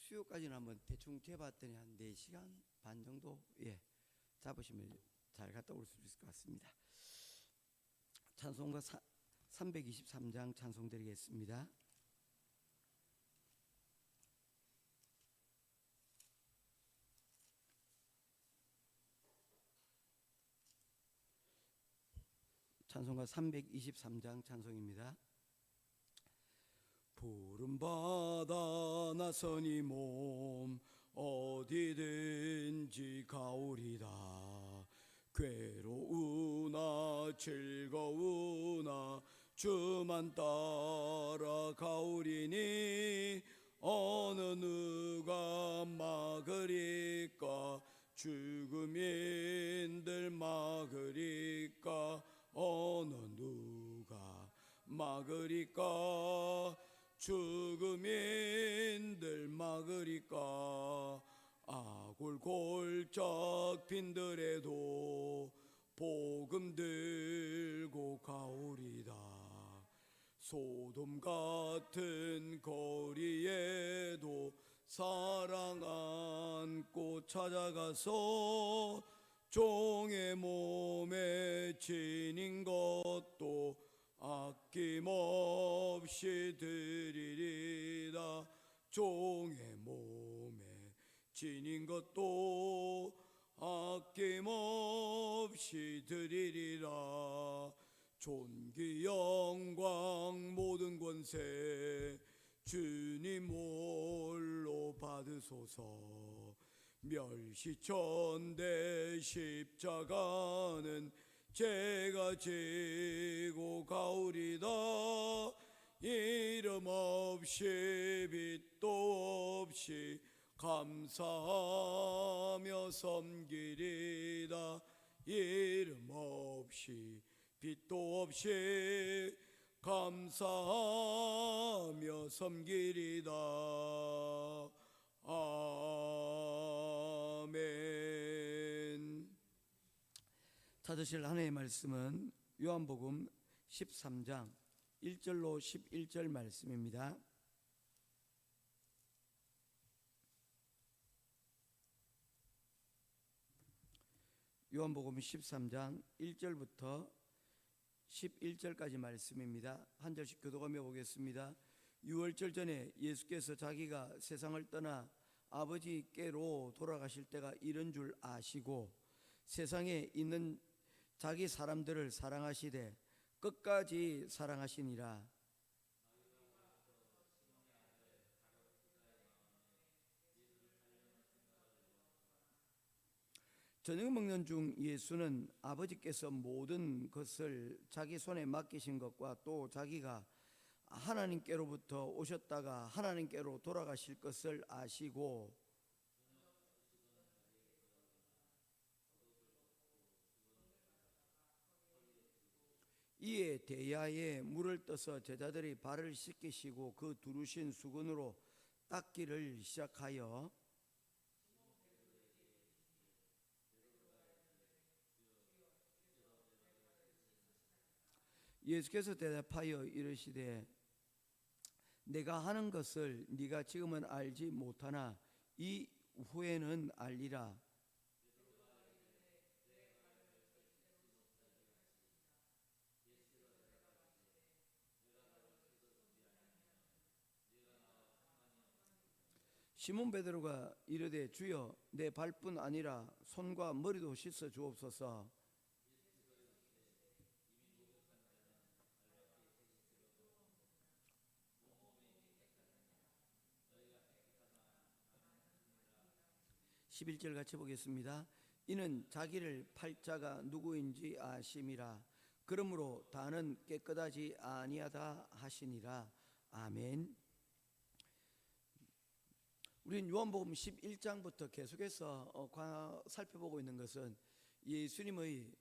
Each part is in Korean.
수요까지는 한번 대충 재봤더니 한 4시간 반 정도 잡으시면 잘 갔다 올 수 있을 것 같습니다. 찬송가 323장 찬송 드리겠습니다. 찬송가 323장 찬송입니다. 푸른 바다 나서니 몸 어디든지 가오리다. 괴로우나 즐거우나 주만 따라 가오리니 어느 누가 막으리까. 죽음인들 막으리까. 어느 누가 막으리까. 죽음인들 막으리까. 아골골짝 빈들에도 복음 들고 가오리다. 소돔 같은 거리에도 사랑 안고 찾아가서 종의 몸에 지닌 것도 아낌없이 드리리다. 종의 몸에 지닌 것도 아낌없이 드리리라. 존귀 영광 모든 권세 주님 홀로 받으소서. 멸시천대 십자가는 제가 지고 가오리다. 이름 없이 빛도 없이 감사하며 섬기리다. 이름 없이 빛도 없이 감사하며 섬기리다. 아멘. 찾으실 하나님의 말씀은 요한복음 13장 1절로 11절 말씀입니다. 요한복음 13장 1절부터 11절까지 말씀입니다. 한 절씩 교독하며 보겠습니다. 유월절 전에 예수께서 자기가 세상을 떠나 아버지께로 돌아가실 때가 이른 줄 아시고 세상에 있는 자기 사람들을 사랑하시되 끝까지 사랑하시니라. 저녁 먹는 중 예수는 아버지께서 모든 것을 자기 손에 맡기신 것과 또 자기가 하나님께로부터 오셨다가 하나님께로 돌아가실 것을 아시고 이에 대야에 물을 떠서 제자들이 발을 씻기시고 그 두르신 수건으로 닦기를 시작하여 예수께서 대답하여 이르시되 내가 하는 것을 네가 지금은 알지 못하나 이후에는 알리라. 시몬 베드로가 이르되 주여 내 발뿐 아니라 손과 머리도 씻어 주옵소서. (11절) 같이 보겠습니다. 이는 자기를 팔 자가 누구인지 아심이라. 그러므로 다는 깨끗하지 아니하다 하시니라. 아멘. 우리는 요한복음 11장부터 계속해서 살펴보고 있는 것은 예수님의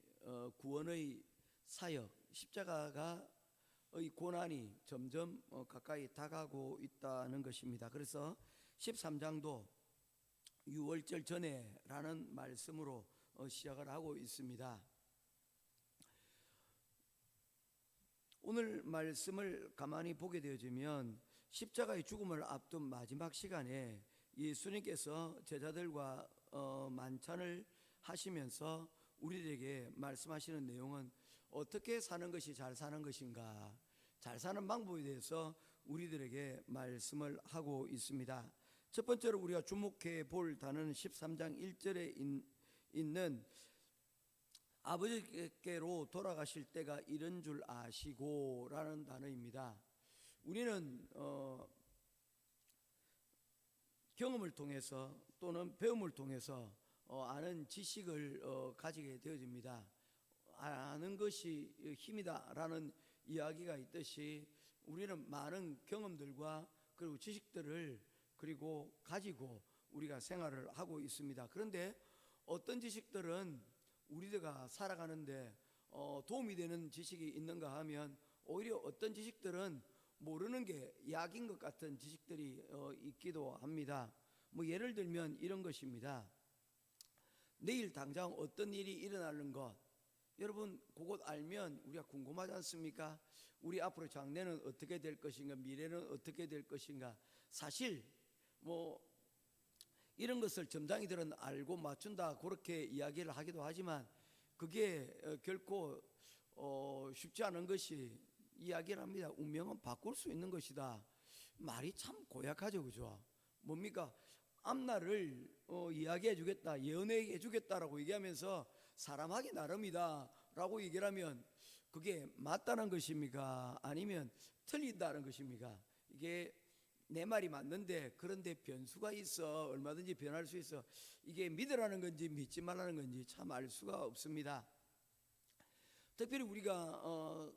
구원의 사역, 십자가의 고난이 점점 가까이 다가오고 있다는 것입니다. 그래서 13장도 유월절 전에 라는 말씀으로 시작을 하고 있습니다. 오늘 말씀을 가만히 보게 되어지면 십자가의 죽음을 앞둔 마지막 시간에 예수님께서 제자들과 만찬을 하시면서 우리들에게 말씀하시는 내용은 어떻게 사는 것이 잘 사는 것인가, 잘 사는 방법에 대해서 우리들에게 말씀을 하고 있습니다. 첫 번째로 우리가 주목해 볼 단어는 13장 1절에 있는 아버지께로 돌아가실 때가 이른 줄 아시고 라는 단어입니다. 우리는 경험을 통해서 또는 배움을 통해서 아는 지식을 가지게 되어집니다. 아는 것이 힘이다 라는 이야기가 있듯이 우리는 많은 경험들과 그리고 지식들을 그리고 가지고 우리가 생활을 하고 있습니다. 그런데 어떤 지식들은 우리가 살아가는데 도움이 되는 지식이 있는가 하면 오히려 어떤 지식들은 모르는 게 약인 것 같은 지식들이 있기도 합니다. 뭐 예를 들면 이런 것입니다. 내일 당장 어떤 일이 일어나는 것, 여러분 그것 알면 우리가 궁금하지 않습니까? 우리 앞으로 장래는 어떻게 될 것인가, 미래는 어떻게 될 것인가. 사실 뭐 이런 것을 점장이들은 알고 맞춘다 그렇게 이야기를 하기도 하지만 그게 결코 쉽지 않은 것이 이야기를 합니다. 운명은 바꿀 수 있는 것이다. 말이 참 고약하죠, 그죠? 뭡니까? 앞날을 이야기해 주겠다, 예언해 주겠다라고 얘기하면서 사람하기 나름이다 라고 얘기를 하면 그게 맞다는 것입니까? 아니면 틀린다는 것입니까? 이게 내 말이 맞는데 그런데 변수가 있어, 얼마든지 변할 수 있어. 이게 믿으라는 건지 믿지 말라는 건지 참 알 수가 없습니다. 특별히 우리가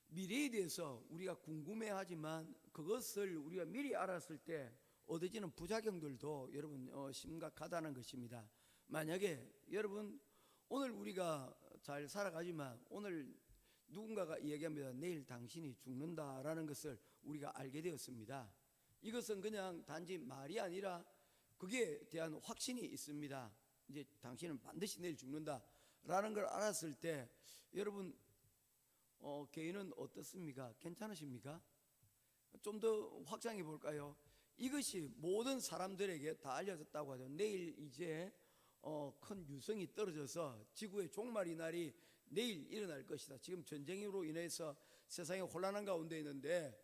미래에 대해서 우리가 궁금해하지만 그것을 우리가 미리 알았을 때 얻어지는 부작용들도 여러분 심각하다는 것입니다. 만약에 여러분 오늘 우리가 잘 살아가지만 오늘 누군가가 이야기합니다. 내일 당신이 죽는다라는 것을 우리가 알게 되었습니다. 이것은 그냥 단지 말이 아니라 그에 대한 확신이 있습니다. 이제 당신은 반드시 내일 죽는다라는 걸 알았을 때 여러분 개인은 어떻습니까? 괜찮으십니까? 좀 더 확장해 볼까요? 이것이 모든 사람들에게 다 알려졌다고 하죠. 내일 이제 큰 유성이 떨어져서 지구의 종말이 날이 내일 일어날 것이다. 지금 전쟁으로 인해서 세상이 혼란한 가운데 있는데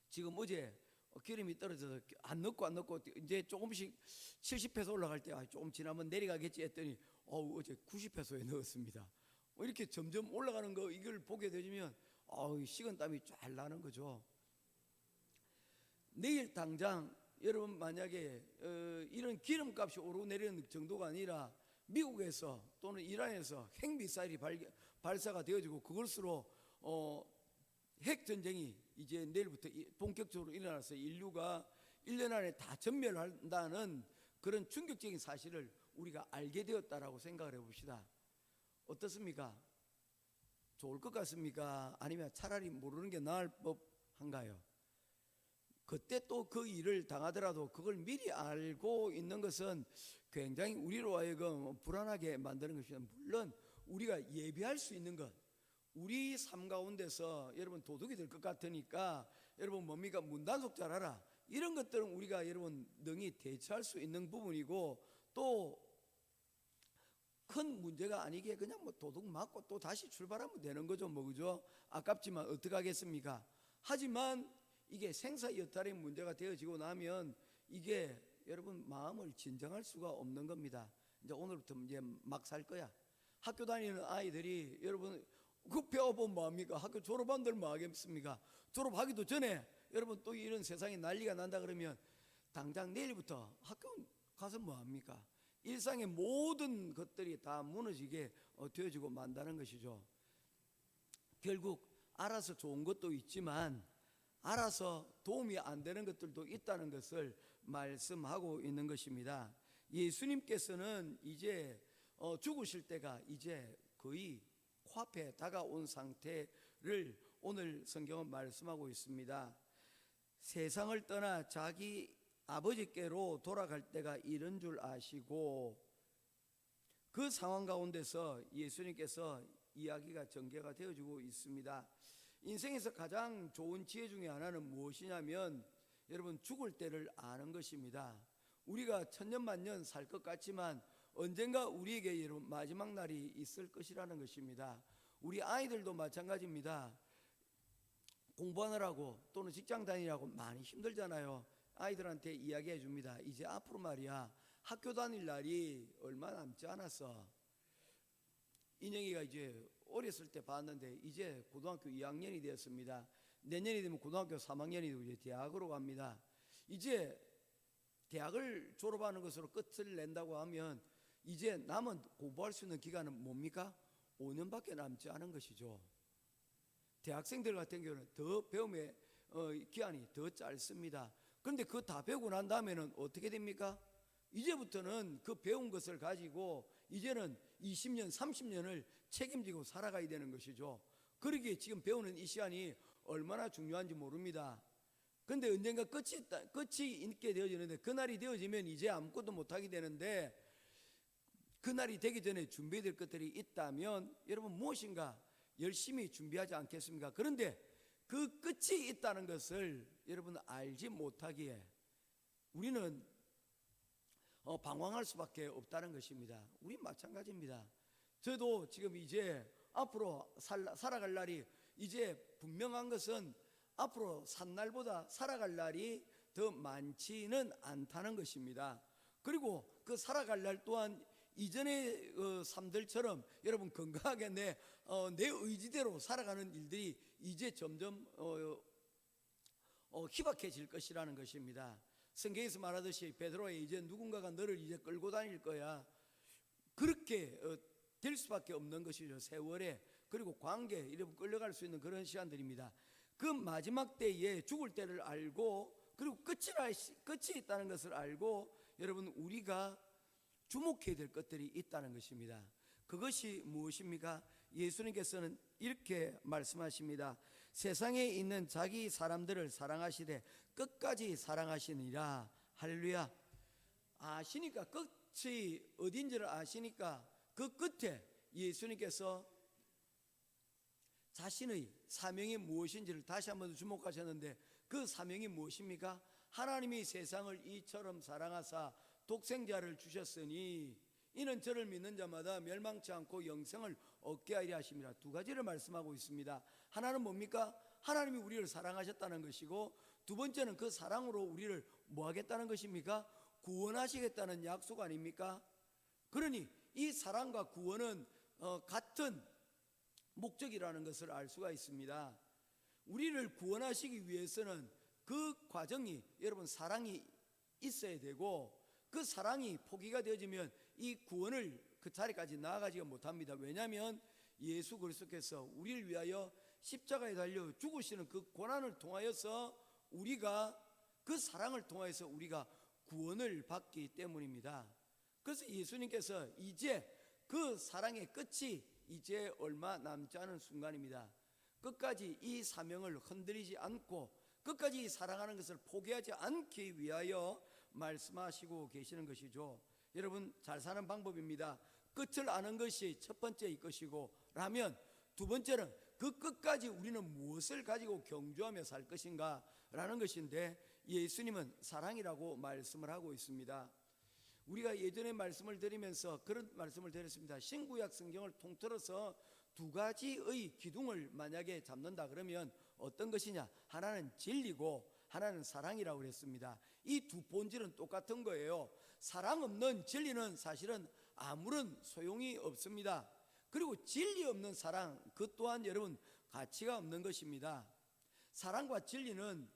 지금 어제 기름이 떨어져서 안 넣고 이제 조금씩 70페소 올라갈 때 조금 지나면 내려가겠지 했더니 어제 90페소에 넣었습니다. 이렇게 점점 올라가는 거 이걸 보게 되면 식은땀이 쫙 나는 거죠. 내일 당장 여러분 만약에 이런 기름값이 오르내리는 정도가 아니라 미국에서 또는 이란에서 핵미사일이 발사가 되어지고 그것으로 핵전쟁이 이제 내일부터 본격적으로 일어나서 인류가 1년 안에 다 전멸한다는 그런 충격적인 사실을 우리가 알게 되었다라고 생각을 해봅시다. 어떻습니까? 좋을 것 같습니까? 아니면 차라리 모르는 게 나을 법한가요? 그때 또 그 일을 당하더라도 그걸 미리 알고 있는 것은 굉장히 우리로 하여금 불안하게 만드는 것입니다. 물론 우리가 예비할 수 있는 것, 우리 삶 가운데서 여러분 도둑이 될 것 같으니까 여러분 뭡니까? 문단속 잘하라, 이런 것들은 우리가 여러분 능히 대처할 수 있는 부분이고 또 큰 문제가 아니게 그냥 뭐 도둑 맞고 또 다시 출발하면 되는 거죠, 뭐 그죠? 아깝지만 어떡하겠습니까? 하지만 이게 생사여탈의 문제가 되어지고 나면 이게 여러분 마음을 진정할 수가 없는 겁니다. 이제 오늘부터 이제 막 살 거야. 학교 다니는 아이들이 여러분 그 배워보면 뭐합니까? 학교 졸업한들 뭐 하겠습니까? 졸업하기도 전에 여러분 또 이런 세상에 난리가 난다 그러면 당장 내일부터 학교 가서 뭐합니까? 일상의 모든 것들이 다 무너지게 되어지고 만다는 것이죠. 결국 알아서 좋은 것도 있지만 알아서 도움이 안 되는 것들도 있다는 것을 말씀하고 있는 것입니다. 예수님께서는 이제 죽으실 때가 이제 거의 코앞에 다가온 상태를 오늘 성경은 말씀하고 있습니다. 세상을 떠나 자기 아버지께로 돌아갈 때가 이른 줄 아시고, 그 상황 가운데서 예수님께서 이야기가 전개가 되어지고 있습니다. 인생에서 가장 좋은 지혜 중에 하나는 무엇이냐면 여러분 죽을 때를 아는 것입니다. 우리가 천년만년 살 것 같지만 언젠가 우리에게 여러분 마지막 날이 있을 것이라는 것입니다. 우리 아이들도 마찬가지입니다. 공부하느라고 또는 직장 다니라고 많이 힘들잖아요. 아이들한테 이야기해 줍니다. 이제 앞으로 말이야 학교 다닐 날이 얼마 남지 않았어. 인영이가 이제 어렸을 때 봤는데 이제 고등학교 2학년이 되었습니다. 내년이 되면 고등학교 3학년이 되고 이제 대학으로 갑니다. 이제 대학을 졸업하는 것으로 끝을 낸다고 하면 이제 남은 공부할 수 있는 기간은 뭡니까? 5년밖에 남지 않은 것이죠. 대학생들 같은 경우는 더 배움의 기간이 더 짧습니다. 그런데 그거 다 배우고 난 다음에는 어떻게 됩니까? 이제부터는 그 배운 것을 가지고 이제는 20년, 30년을 책임지고 살아가야 되는 것이죠. 그러기에 지금 배우는 이 시간이 얼마나 중요한지 모릅니다. 그런데 언젠가 끝이 있게 되어지는데 그날이 되어지면 이제 아무것도 못하게 되는데 그날이 되기 전에 준비해야 될 것들이 있다면 여러분 무엇인가 열심히 준비하지 않겠습니까? 그런데 그 끝이 있다는 것을 여러분 알지 못하기에 우리는 방황할 수밖에 없다는 것입니다. 우리 마찬가지입니다. 저도 지금 이제 앞으로 살아갈 날이 이제 분명한 것은 앞으로 산 날보다 살아갈 날이 더 많지는 않다는 것입니다. 그리고 그 살아갈 날 또한 이전의 삶들처럼 여러분 건강하게 내 의지대로 살아가는 일들이 이제 점점 희박해질 것이라는 것입니다. 성경에서 말하듯이 베드로에 이제 누군가가 너를 이제 끌고 다닐 거야. 그렇게 될 수밖에 없는 것이죠. 세월에 그리고 관계 이렇게 끌려갈 수 있는 그런 시간들입니다. 그 마지막 때에 죽을 때를 알고 그리고 끝이 있다는 것을 알고 여러분 우리가 주목해야 될 것들이 있다는 것입니다. 그것이 무엇입니까? 예수님께서는 이렇게 말씀하십니다. 세상에 있는 자기 사람들을 사랑하시되 끝까지 사랑하시니라. 할렐루야. 아시니까 끝이 어딘지를 아시니까 그 끝에 예수님께서 자신의 사명이 무엇인지를 다시 한번 주목하셨는데 그 사명이 무엇입니까? 하나님이 세상을 이처럼 사랑하사 독생자를 주셨으니 이는 저를 믿는 자마다 멸망치 않고 영생을 얻게 하리라 하심이라. 두 가지를 말씀하고 있습니다. 하나는 뭡니까? 하나님이 우리를 사랑하셨다는 것이고 두 번째는 그 사랑으로 우리를 뭐 하겠다는 것입니까? 구원하시겠다는 약속 아닙니까? 그러니 이 사랑과 구원은 같은 목적이라는 것을 알 수가 있습니다. 우리를 구원하시기 위해서는 그 과정이 여러분 사랑이 있어야 되고 그 사랑이 포기가 되어지면 이 구원을 그 자리까지 나아가지가 못합니다. 왜냐하면 예수 그리스도께서 우리를 위하여 십자가에 달려 죽으시는 그 고난을 통하여서 우리가 그 사랑을 통하여서 우리가 구원을 받기 때문입니다. 그래서 예수님께서 이제 그 사랑의 끝이 이제 얼마 남지 않은 순간입니다. 끝까지 이 사명을 흔들리지 않고 끝까지 사랑하는 것을 포기하지 않기 위하여 말씀하시고 계시는 것이죠. 여러분 잘 사는 방법입니다. 끝을 아는 것이 첫 번째일 것이고 라면 두 번째는 그 끝까지 우리는 무엇을 가지고 경주하며 살 것인가 라는 것인데 예수님은 사랑이라고 말씀을 하고 있습니다. 우리가 예전에 말씀을 드리면서 그런 말씀을 드렸습니다. 신구약 성경을 통틀어서 두 가지의 기둥을 만약에 잡는다 그러면 어떤 것이냐? 하나는 진리고 하나는 사랑이라고 그랬습니다. 이 두 본질은 똑같은 거예요. 사랑 없는 진리는 사실은 아무런 소용이 없습니다. 그리고 진리 없는 사랑 그 또한 여러분 가치가 없는 것입니다. 사랑과 진리는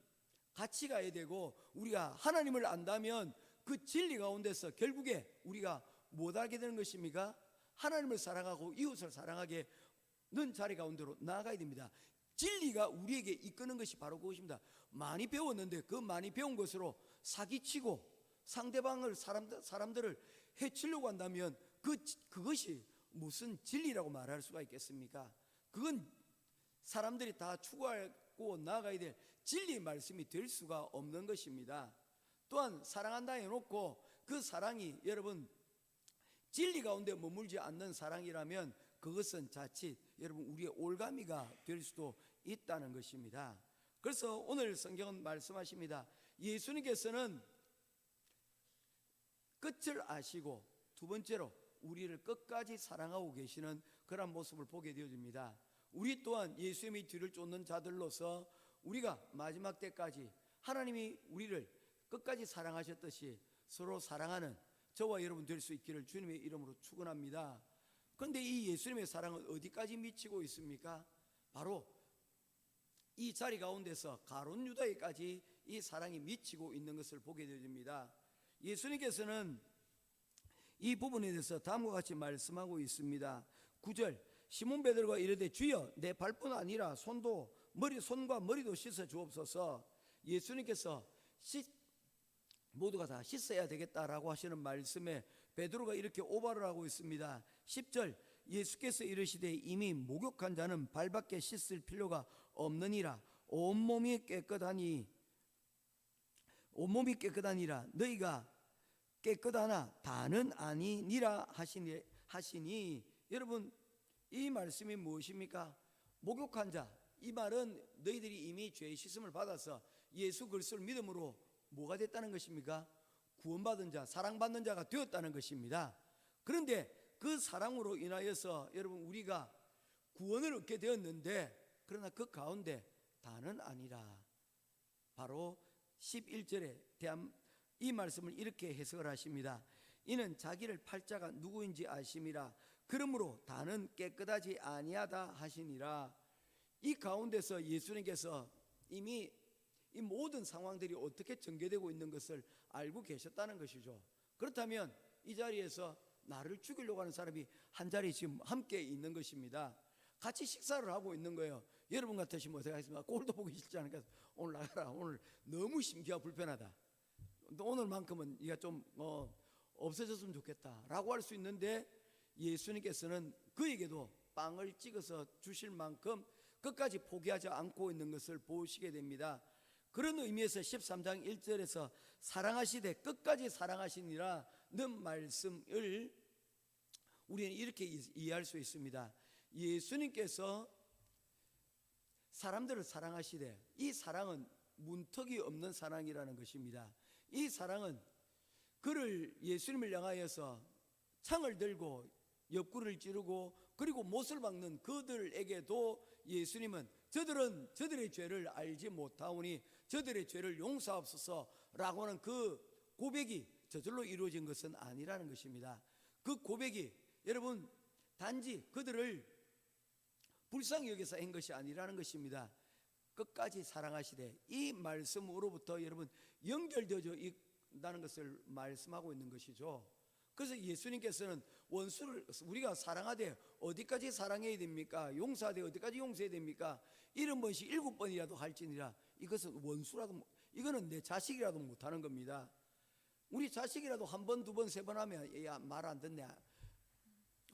같이 가야 되고 우리가 하나님을 안다면 그 진리 가운데서 결국에 우리가 못 알게 되는 것입니까? 하나님을 사랑하고 이웃을 사랑하게 는 자리 가운데로 나아가야 됩니다. 진리가 우리에게 이끄는 것이 바로 그것입니다. 많이 배웠는데 그 많이 배운 것으로 사기치고 상대방을 사람들을 해치려고 한다면 그것이 무슨 진리라고 말할 수가 있겠습니까? 그건 사람들이 다 추구하고 나아가야 될 진리의 말씀이 될 수가 없는 것입니다. 또한 사랑한다 해놓고 그 사랑이 여러분 진리 가운데 머물지 않는 사랑이라면 그것은 자칫 여러분 우리의 올가미가 될 수도 있다는 것입니다. 그래서 오늘 성경은 말씀하십니다. 예수님께서는 끝을 아시고 두 번째로 우리를 끝까지 사랑하고 계시는 그런 모습을 보게 되어집니다. 우리 또한 예수님의 뒤를 쫓는 자들로서 우리가 마지막 때까지 하나님이 우리를 끝까지 사랑하셨듯이 서로 사랑하는 저와 여러분 될 수 있기를 주님의 이름으로 축원합니다. 그런데 이 예수님의 사랑은 어디까지 미치고 있습니까? 바로 이 자리 가운데서 가룟 유다에까지 이 사랑이 미치고 있는 것을 보게 되어집니다. 예수님께서는 이 부분에 대해서 다음과 같이 말씀하고 있습니다. 9절, 시몬 베드로가 이르되 주여 내 발뿐 아니라 손과 머리도 씻어 주옵소서. 예수님께서 모두가 다 씻어야 되겠다라고 하시는 말씀에 베드로가 이렇게 오바를 하고 있습니다. 10절, 예수께서 이르시되 이미 목욕한 자는 발밖에 씻을 필요가 없느니라. 온몸이 깨끗하니라. 너희가 깨끗하나 다는 아니니라 하시니 여러분, 이 말씀이 무엇입니까? 목욕한 자, 이 말은 너희들이 이미 죄의 씻음을 받아서 예수 그리스도를 믿음으로 뭐가 됐다는 것입니까? 구원받은 자, 사랑받는 자가 되었다는 것입니다. 그런데 그 사랑으로 인하여서 여러분 우리가 구원을 얻게 되었는데, 그러나 그 가운데 다는 아니라, 바로 11절에 대한 이 말씀을 이렇게 해석을 하십니다. 이는 자기를 팔자가 누구인지 아심이라. 그러므로 다는 깨끗하지 아니하다 하시니라. 이 가운데서 예수님께서 이미 이 모든 상황들이 어떻게 전개되고 있는 것을 알고 계셨다는 것이죠. 그렇다면 이 자리에서 나를 죽이려고 하는 사람이 한 자리에 지금 함께 있는 것입니다. 같이 식사를 하고 있는 거예요. 여러분 같으시면 어떻게 하겠습니까? 꼴도 보기 싫지 않으니까 오늘 나가라, 오늘 너무 심기가 불편하다, 오늘만큼은 네가 좀 없어졌으면 좋겠다 라고 할 수 있는데, 예수님께서는 그에게도 빵을 찍어서 주실 만큼 끝까지 포기하지 않고 있는 것을 보시게 됩니다. 그런 의미에서 13장 1절에서 사랑하시되 끝까지 사랑하시니라는 말씀을 우리는 이렇게 이해할 수 있습니다. 예수님께서 사람들을 사랑하시되, 이 사랑은 문턱이 없는 사랑이라는 것입니다. 이 사랑은 그를, 예수님을 향하여서 창을 들고 옆구리를 찌르고 그리고 못을 박는 그들에게도 예수님은 저들의 죄를 알지 못하오니 저들의 죄를 용서하옵소서라고 하는 그 고백이 저절로 이루어진 것은 아니라는 것입니다. 그 고백이 여러분 단지 그들을 불쌍히 여기서 한 것이 아니라는 것입니다. 끝까지 사랑하시되, 이 말씀으로부터 여러분 연결되어져 있다는 것을 말씀하고 있는 것이죠. 그래서 예수님께서는 원수를 우리가 사랑하되 어디까지 사랑해야 됩니까? 용서하되 어디까지 용서해야 됩니까? 70번씩 7번이라도 할지니라. 이것은 원수라도, 이거는 내 자식이라도 못하는 겁니다. 우리 자식이라도 한 번, 두 번, 세 번 하면 야, 말 안 듣네,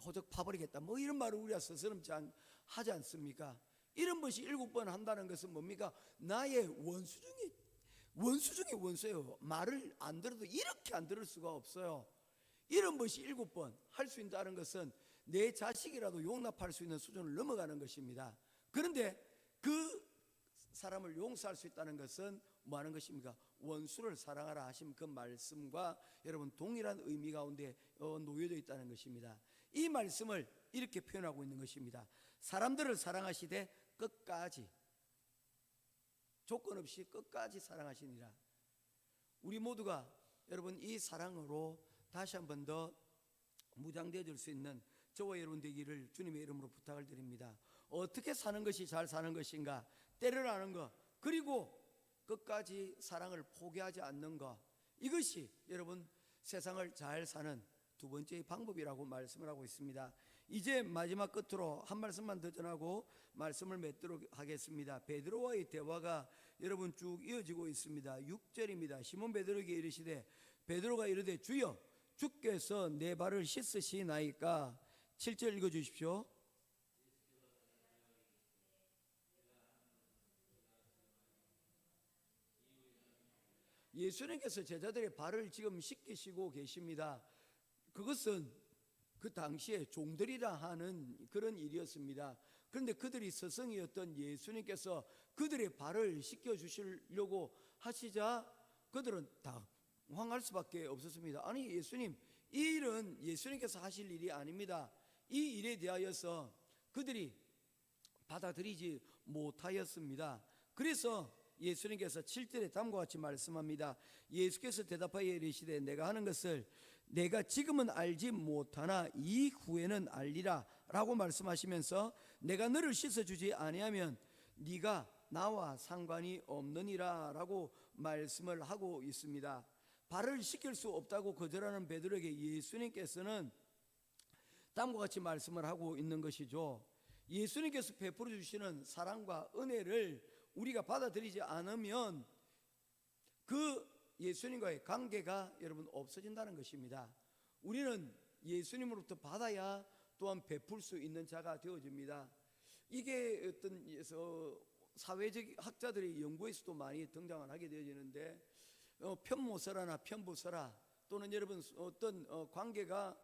호적 파버리겠다, 뭐 이런 말을 우리가 스스럼지 하지 않습니까? 70번씩 7번 한다는 것은 뭡니까? 나의 원수 중에 원수예요. 말을 안 들어도 이렇게 안 들을 수가 없어요. 70번씩 7번 할 수 있다는 것은 내 자식이라도 용납할 수 있는 수준을 넘어가는 것입니다. 그런데 그 사람을 용서할 수 있다는 것은 뭐 하는 것입니까? 원수를 사랑하라 하신 그 말씀과 여러분 동일한 의미 가운데 놓여져 있다는 것입니다. 이 말씀을 이렇게 표현하고 있는 것입니다. 사람들을 사랑하시되 끝까지, 조건 없이 끝까지 사랑하시니라. 우리 모두가 여러분 이 사랑으로 다시 한 번 더 무장되어질 수 있는 저와 여러분 되기를 주님의 이름으로 부탁을 드립니다. 어떻게 사는 것이 잘 사는 것인가? 때를 아는 것, 그리고 끝까지 사랑을 포기하지 않는 것, 이것이 여러분 세상을 잘 사는 두 번째의 방법이라고 말씀을 하고 있습니다. 이제 마지막 끝으로 한 말씀만 더 전하고 말씀을 맺도록 하겠습니다. 베드로와의 대화가 여러분 쭉 이어지고 있습니다. 6절입니다. 시몬 베드로에게 이르시되 베드로가 이르되 주여 주께서 내 발을 씻으시나이까. 7절 읽어주십시오. 예수님께서 제자들의 발을 지금 씻기시고 계십니다. 그것은 그 당시에 종들이라 하는 그런 일이었습니다. 그런데 그들이 스승이었던 예수님께서 그들의 발을 씻겨 주시려고 하시자 그들은 다 황할 수밖에 없었습니다. 아니 예수님, 이 일은 예수님께서 하실 일이 아닙니다. 이 일에 대하여서 그들이 받아들이지 못하였습니다. 그래서 예수님께서 7절에 다음과 같이 말씀합니다. 예수께서 대답하여 이르시되 내가 하는 것을 내가 지금은 알지 못하나 이후에는 알리라 라고 말씀하시면서 내가 너를 씻어주지 아니하면 네가 나와 상관이 없느니라 라고 말씀을 하고 있습니다. 발을 씻길 수 없다고 거절하는 베드로에게 예수님께서는 다음과 같이 말씀을 하고 있는 것이죠. 예수님께서 베풀어 주시는 사랑과 은혜를 우리가 받아들이지 않으면 그 예수님과의 관계가 여러분 없어진다는 것입니다. 우리는 예수님으로부터 받아야 또한 베풀 수 있는 자가 되어집니다. 이게 어떤 사회적 학자들의 연구에서도 많이 등장을 하게 되어지는데 편모서라나 편부서라 또는 여러분 어떤 관계가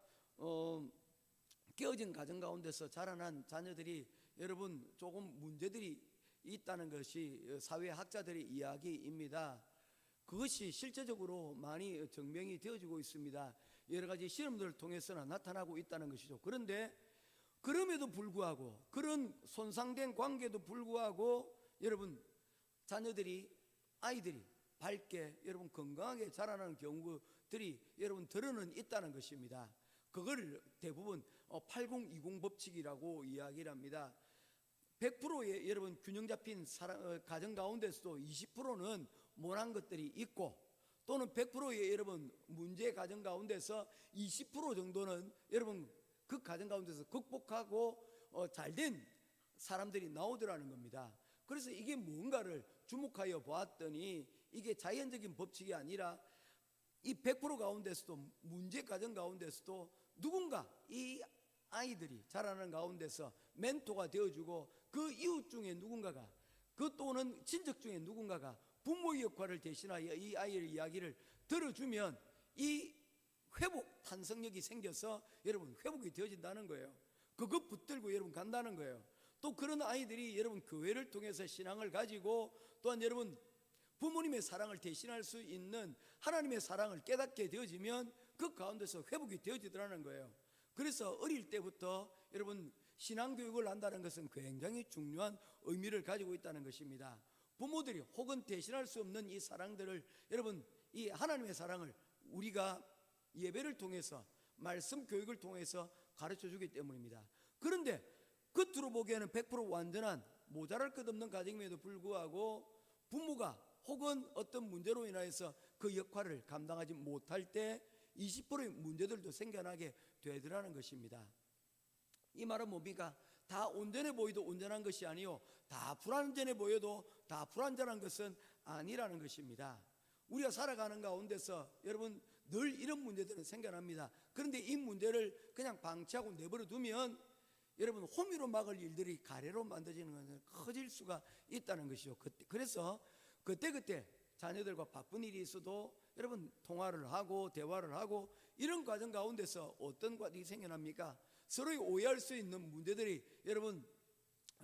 깨어진 가정 가운데서 자라난 자녀들이 여러분 조금 문제들이 있다는 것이 사회학자들의 이야기입니다. 그것이 실제적으로 많이 증명이 되어지고 있습니다. 여러 가지 실험들을 통해서나 나타나고 있다는 것이죠. 그런데 그럼에도 불구하고 그런 손상된 관계도 불구하고 여러분 자녀들이 아이들이 밝게 여러분 건강하게 자라나는 경우들이 여러분 들어는 있다는 것입니다. 그걸 대부분 8020 법칙이라고 이야기를 합니다. 100%의 여러분 균형 잡힌 가정 가운데서도 20%는 모난 것들이 있고 또는 100%의 여러분 문제 가정 가운데서 20% 정도는 여러분 그 가정 가운데서 극복하고 잘된 사람들이 나오더라는 겁니다. 그래서 이게 뭔가를 주목하여 보았더니 이게 자연적인 법칙이 아니라 이 100% 가운데서도 문제 가정 가운데서도 누군가 이 아이들이 자라는 가운데서 멘토가 되어주고 그 이웃 중에 누군가가 그 또는 친척 중에 누군가가 부모의 역할을 대신하여 이 아이의 이야기를 들어주면 이 회복 탄성력이 생겨서 여러분 회복이 되어진다는 거예요. 그거 붙들고 여러분 간다는 거예요. 또 그런 아이들이 여러분 교회를 통해서 신앙을 가지고 또한 여러분 부모님의 사랑을 대신할 수 있는 하나님의 사랑을 깨닫게 되어지면 그 가운데서 회복이 되어지더라는 거예요. 그래서 어릴 때부터 여러분 신앙교육을 한다는 것은 굉장히 중요한 의미를 가지고 있다는 것입니다. 부모들이 혹은 대신할 수 없는 이 사랑들을 여러분 이 하나님의 사랑을 우리가 예배를 통해서 말씀 교육을 통해서 가르쳐 주기 때문입니다. 그런데 겉으로 보기에는 100% 완전한 모자랄 것 없는 가정임에도 불구하고 부모가 혹은 어떤 문제로 인하여서 그 역할을 감당하지 못할 때 20%의 문제들도 생겨나게 되더라는 것입니다. 이 말은 뭡니까? 다 온전해 보여도 온전한 것이 아니요 다 불완전해 보여도 다 불완전한 것은 아니라는 것입니다. 우리가 살아가는 가운데서 여러분 늘 이런 문제들은 생겨납니다. 그런데 이 문제를 그냥 방치하고 내버려 두면 여러분 호미로 막을 일들이 가래로 만들어지는 것은 커질 수가 있다는 것이죠. 그래서 그때 자녀들과 바쁜 일이 있어도 여러분 통화를 하고 대화를 하고 이런 과정 가운데서 어떤 과정이 생겨납니까? 서로의 오해할 수 있는 문제들이 여러분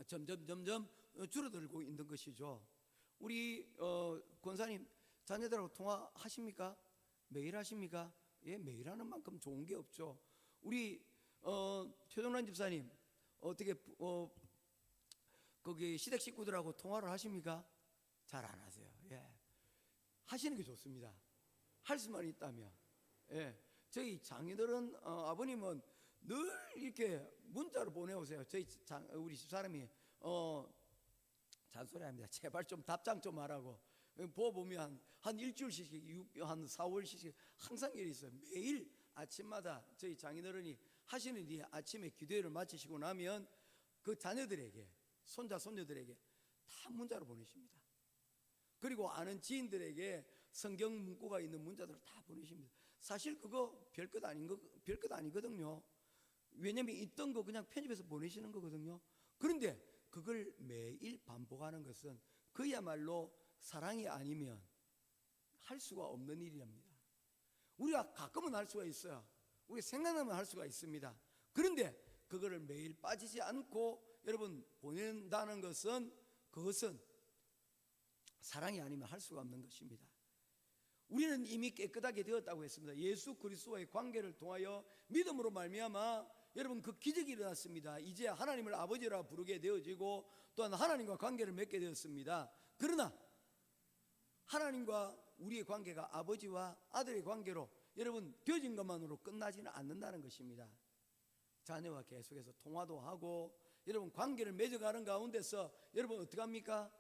점점 줄어들고 있는 것이죠. 우리 권사님 자녀들하고 통화하십니까? 매일 하십니까? 예, 매일 하는 만큼 좋은 게 없죠. 우리 최종란 집사님 어떻게 거기 시댁 식구들하고 통화를 하십니까? 잘 안 하세요. 예, 하시는 게 좋습니다. 할 수만 있다면. 예, 저희 장인들은 아버님은 늘 이렇게 문자로 보내오세요. 우리 집사람이 잔소리합니다. 제발 좀 답장 좀 하라고. 보면 한 일주일씩 한 4월씩 항상 일이 있어요. 매일 아침마다 저희 장인어른이 하시는 일이 아침에 기도회를 마치시고 나면 그 자녀들에게 손자 손녀들에게 다 문자로 보내십니다. 그리고 아는 지인들에게 성경 문구가 있는 문자들을 다 보내십니다. 사실 그거 별것 아니거든요. 왜냐면 있던 거 그냥 편집해서 보내시는 거거든요. 그런데 그걸 매일 반복하는 것은 그야말로 사랑이 아니면 할 수가 없는 일이랍니다. 우리가 가끔은 할 수가 있어요. 우리 생각나면 할 수가 있습니다. 그런데 그거를 매일 빠지지 않고 여러분 보낸다는 것은 그것은 사랑이 아니면 할 수가 없는 것입니다. 우리는 이미 깨끗하게 되었다고 했습니다. 예수 그리스도와의 관계를 통하여 믿음으로 말미암아 여러분 그 기적이 일어났습니다. 이제 하나님을 아버지라 부르게 되어지고 또한 하나님과 관계를 맺게 되었습니다. 그러나 하나님과 우리의 관계가 아버지와 아들의 관계로 여러분 되어진 것만으로 끝나지는 않는다는 것입니다. 자녀와 계속해서 통화도 하고 여러분 관계를 맺어가는 가운데서 여러분 어떻게 합니까?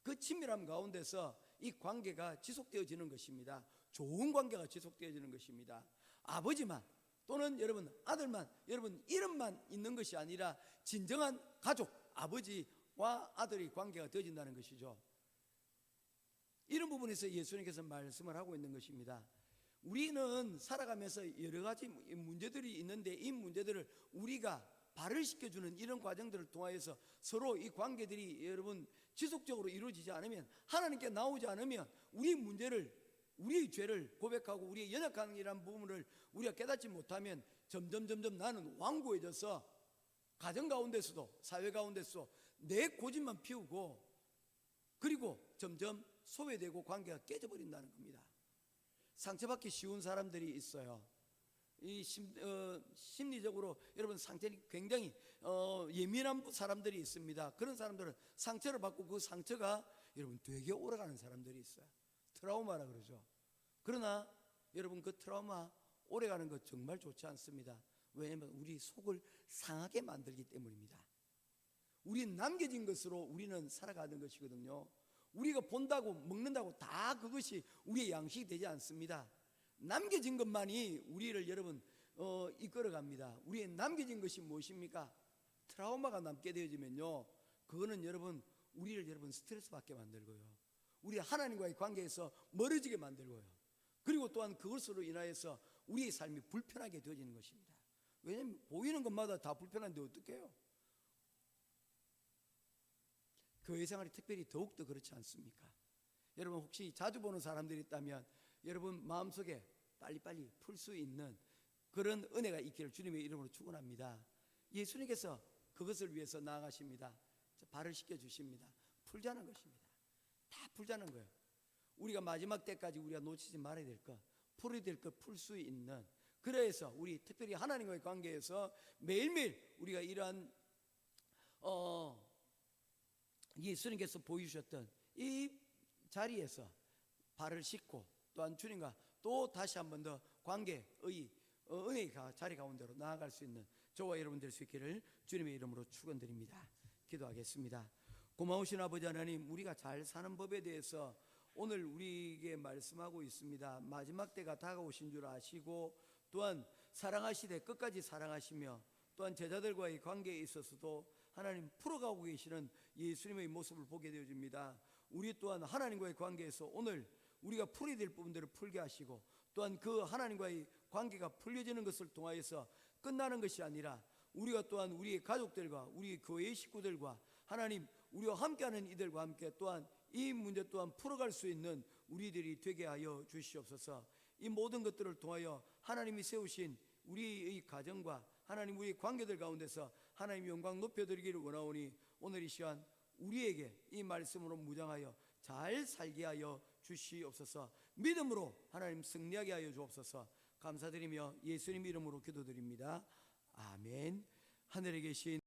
그 친밀함 가운데서 이 관계가 지속되어지는 것입니다. 좋은 관계가 지속되어지는 것입니다. 아버지만 또는 여러분 아들만 여러분 이름만 있는 것이 아니라 진정한 가족 아버지와 아들의 관계가 되어진다는 것이죠. 이런 부분에서 예수님께서 말씀을 하고 있는 것입니다. 우리는 살아가면서 여러 가지 문제들이 있는데 이 문제들을 우리가 발을 시켜주는 이런 과정들을 통하여서 서로 이 관계들이 여러분 지속적으로 이루어지지 않으면 하나님께 나오지 않으면 우리 문제를 우리의 죄를 고백하고 우리의 연약함이라는 부분을 우리가 깨닫지 못하면 점점 나는 완고해져서 가정 가운데서도 사회 가운데서도 내 고집만 피우고 그리고 점점 소외되고 관계가 깨져버린다는 겁니다. 상처받기 쉬운 사람들이 있어요. 이 심리적으로 여러분 상태는 굉장히 예민한 사람들이 있습니다. 그런 사람들은 상처를 받고 그 상처가 여러분 되게 오래가는 사람들이 있어요. 트라우마라 그러죠. 그러나 여러분 그 트라우마 오래가는 것 정말 좋지 않습니다. 왜냐하면 우리 속을 상하게 만들기 때문입니다. 우리 남겨진 것으로 우리는 살아가는 것이거든요. 우리가 본다고 먹는다고 다 그것이 우리의 양식이 되지 않습니다. 남겨진 것만이 우리를 여러분 이끌어갑니다. 우리의 남겨진 것이 무엇입니까? 트라우마가 남게 되어지면요 그거는 여러분 우리를 여러분 스트레스 받게 만들고요 우리 하나님과의 관계에서 멀어지게 만들고요 그리고 또한 그것으로 인하여서 우리의 삶이 불편하게 되어지는 것입니다. 왜냐하면 보이는 것마다 다 불편한데 어떡해요? 교회 생활이 특별히 더욱더 그렇지 않습니까? 여러분 혹시 자주 보는 사람들이 있다면 여러분 마음속에 빨리빨리 풀 수 있는 그런 은혜가 있기를 주님의 이름으로 축원합니다. 예수님께서 그것을 위해서 나아가십니다. 발을 씻겨주십니다. 풀자는 것입니다. 다 풀자는 거예요. 우리가 마지막 때까지 우리가 놓치지 말아야 될 것, 풀어야 될 것 풀 수 있는 그래서 우리 특별히 하나님과의 관계에서 매일매일 우리가 이러한 예수님께서 보여주셨던 이 자리에서 발을 씻고 또한 주님과 또 다시 한 번 더 관계의 은혜의 자리 가운데로 나아갈 수 있는 저와 여러분 될 수 있기를 주님의 이름으로 축원드립니다. 기도하겠습니다. 고마우신 아버지 하나님, 우리가 잘 사는 법에 대해서 오늘 우리에게 말씀하고 있습니다. 마지막 때가 다가오신 줄 아시고 또한 사랑하시되 끝까지 사랑하시며 또한 제자들과의 관계에 있어서도 하나님 풀어가고 계시는 예수님의 모습을 보게 되어집니다. 우리 또한 하나님과의 관계에서 오늘 우리가 풀어야 될 부분들을 풀게 하시고 또한 그 하나님과의 관계가 풀려지는 것을 통하여서 끝나는 것이 아니라 우리가 또한 우리의 가족들과 우리 교회의 식구들과 하나님 우리와 함께하는 이들과 함께 또한 이 문제 또한 풀어갈 수 있는 우리들이 되게 하여 주시옵소서. 이 모든 것들을 통하여 하나님이 세우신 우리의 가정과 하나님 우리의 관계들 가운데서 하나님 영광 높여드리기를 원하오니 오늘 이 시간 우리에게 이 말씀으로 무장하여 잘 살게 하여 주시옵소서. 믿음으로 하나님 승리하게 하여 주옵소서. 감사드리며 예수님 이름으로 기도드립니다. 아멘. 하늘에 계신